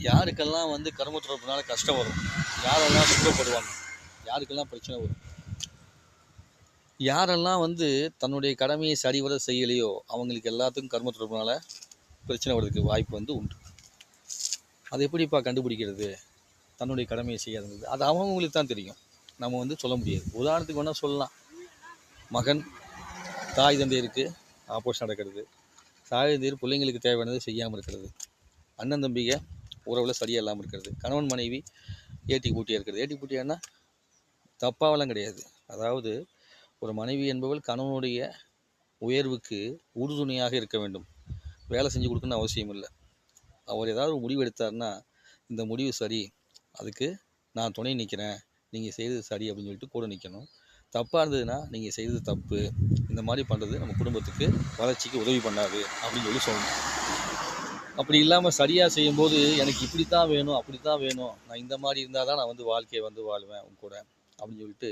யாருக்கெல்லாம் வந்து கர்ம தொடர்புனால கஷ்டம் வரும், யாரெல்லாம் துன்பப்படுவாங்க, யாருக்கெல்லாம் பிரச்சனை வரும், யாரெல்லாம் வந்து தன்னுடைய கடமையை சரிவர செய்யலையோ அவங்களுக்கு எல்லாத்துக்கும் கர்ம தொடர்புனால பிரச்சனை வர்றதுக்கு வாய்ப்பு வந்து உண்டு. அது எப்படிப்பா கண்டுபிடிக்கிறது? தன்னுடைய கடமையை செய்யாதது அது அவங்களுக்கு தான் தெரியும். நம்ம வந்து சொல்ல முடியாது. உதாரணத்துக்கு வேணால் சொல்லலாம். மகன் தாய் தந்தையருக்கு ஆப்போசிட் நடக்கிறது, தாய் தந்தையர் பிள்ளைங்களுக்கு தேவையானது செய்யாமல் இருக்கிறது, அண்ணன் தம்பிங்க உறவில் சரியாக இல்லாமல் இருக்கிறது, கணவன் மனைவி ஏட்டி பூட்டியாக இருக்கிறது. ஏட்டி பூட்டியானா தப்பாவெல்லாம் கிடையாது. அதாவது ஒரு மனைவி என்பவள் கணவனுடைய உயர்வுக்கு உறுதுணையாக இருக்க வேண்டும். வேலை செஞ்சு கொடுக்கணும்னு அவசியம் இல்லை. அவர் ஏதாவது ஒரு முடிவு எடுத்தார்னா, இந்த முடிவு சரி, அதுக்கு நான் துணை நிற்கிறேன், நீங்கள் செய்கிறது சரி அப்படின்னு சொல்லிட்டு கூட நிற்கணும். தப்பாக இருந்ததுன்னா நீங்கள் செய்கிறது தப்பு, இந்த மாதிரி பண்ணுறது நம்ம குடும்பத்துக்கு வளர்ச்சிக்கு உதவி பண்ணாது அப்படின்னு சொல்லி சொல்லணும். அப்படி இல்லாமல் சரியாக செய்யும்போது எனக்கு இப்படி தான் வேணும், அப்படி தான் வேணும், நான் இந்த மாதிரி இருந்தால் தான் நான் வந்து வாழ்க்கையை வந்து வாழ்வேன் உங்க கூட அப்படின்னு சொல்லிட்டு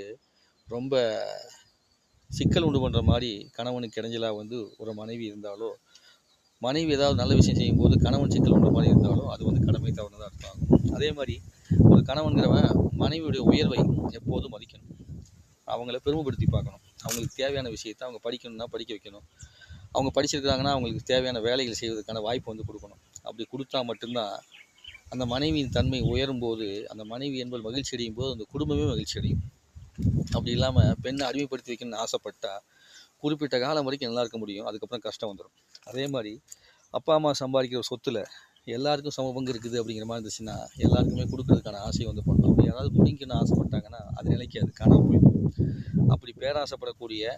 ரொம்ப சிக்கல் உண்டு பண்ணுற மாதிரி கணவனுக்கு இடைஞ்சலாக வந்து ஒரு மனைவி இருந்தாலோ, மனைவி ஏதாவது நல்ல விஷயம் செய்யும்போது கணவன் சிக்கல் உண்டு மாதிரி இருந்தாலோ அது வந்து கடமை தவறுனதாக அர்த்தம். அதே மாதிரி ஒரு கணவன்கிறவன் மனைவியுடைய உயர்வை எப்போதும் மதிக்கணும், அவங்கள பெருமைப்படுத்தி பார்க்கணும், அவங்களுக்கு தேவையான விஷயத்தை அவங்க படிக்கணும்னா படிக்க வைக்கணும், அவங்க படிச்சிருக்கிறாங்கன்னா அவங்களுக்கு தேவையான வேலைகள் செய்வதற்கான வாய்ப்பு வந்து கொடுக்கணும். அப்படி கொடுத்தா மட்டும்தான் அந்த மனைவியின் தன்மை உயரும்போது, அந்த மனைவி என்பது மகிழ்ச்சி அடையும் போது அந்த குடும்பமே மகிழ்ச்சி அடையும். அப்படி இல்லாமல் பெண்ணை அடிமைப்படுத்தி வைக்கணும்னு ஆசைப்பட்டா குறிப்பிட்ட காலம் வரைக்கும் நல்லா இருக்க முடியும், அதுக்கப்புறம் கஷ்டம் வந்துடும். அதே மாதிரி அப்பா அம்மா சம்பாதிக்கிற சொத்தில் எல்லாருக்கும் சம பங்கு இருக்குது அப்படிங்கிற மாதிரி இருந்துச்சுன்னா எல்லாருக்குமே கொடுக்கறதுக்கான ஆசையை வந்து பண்ணணும். அப்படி யாராவது பிடிங்கன்னு ஆசைப்பட்டாங்கன்னா அது நிலைக்காது, காணாமல் போயிடும். அப்படி பேராசைப்படக்கூடிய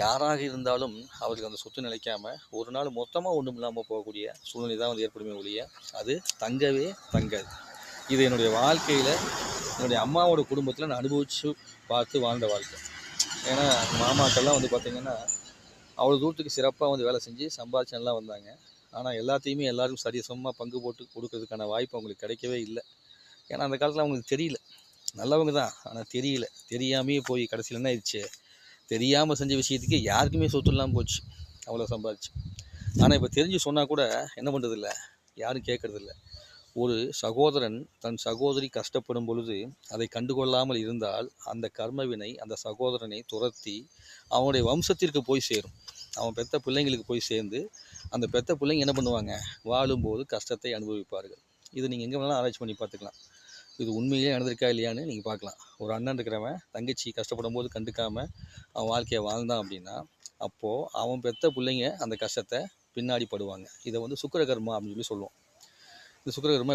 யாராக இருந்தாலும் அவருக்கு அந்த சொத்து நிலைக்காமல் ஒரு நாள் மொத்தமாக ஒன்றும் இல்லாமல் போகக்கூடிய சூழ்நிலை தான் வந்து ஏற்படுமே ஒழிய அது தங்கவே தங்காது. இது என்னுடைய வாழ்க்கையில் என்னுடைய அம்மாவோட குடும்பத்தில் நான் அனுபவித்து பார்த்து வாழ்ந்த வாழ்க்கை. ஏன்னா மாமாக்கள்லாம் வந்து பார்த்திங்கன்னா அவ்வளோ தூரத்துக்கு சிறப்பாக வந்து வேலை செஞ்சு சம்பாதிச்சு நல்லா வந்தாங்க. ஆனால் எல்லாத்தையுமே எல்லாருக்கும் சரிசமமாக பங்கு போட்டு கொடுக்கறதுக்கான வாய்ப்பு அவங்களுக்கு கிடைக்கவே இல்லை. ஏன்னா அந்த காலத்தில் அவங்களுக்கு தெரியல, நல்லவங்க தான் ஆனால் தெரியல. தெரியாமையே போய் கடைசியில் என்ன ஆயிடுச்சு, தெரியாமல் செஞ்ச விஷயத்துக்கு யாருக்குமே சொத்து இல்லாமல் போச்சு, அவ்வளோ சம்பாதிச்சு. ஆனால் இப்போ தெரிஞ்சு சொன்னால் கூட என்ன பண்ணுறதில்ல, யாரும் கேட்குறதில்ல. ஒரு சகோதரன் தன் சகோதரி கஷ்டப்படும் பொழுது அதை கண்டுகொள்ளாமல் இருந்தால் அந்த கர்மவினை அந்த சகோதரனை துரத்தி அவனுடைய வம்சத்திற்கு போய் சேரும், அவன் பெற்ற பிள்ளைங்களுக்கு போய் சேர்ந்து அந்த பெற்ற பிள்ளைங்க என்ன பண்ணுவாங்க, வாழும்போது கஷ்டத்தை அனுபவிப்பார்கள். இது நீங்கள் எங்கே வேணாலும் ஆராய்ச்சி பண்ணி பார்த்துக்கலாம். இது உண்மையிலே நடந்திருக்கா இல்லையான்னு நீங்கள் பார்க்கலாம். ஒரு அண்ணன் இருக்கிறவன் தங்கச்சி கஷ்டப்படும் போது கண்டுக்காமல் அவன் வாழ்க்கையை வாழ்ந்தான் அப்படின்னா அப்போது அவன் பெற்ற பிள்ளைங்க அந்த கஷ்டத்தை பின்னாடி படுவாங்க. இதை வந்து சுக்கிர கர்மா அப்படின்னு சொல்லி சொல்லுவோம். இந்த சுக்கிர கர்மா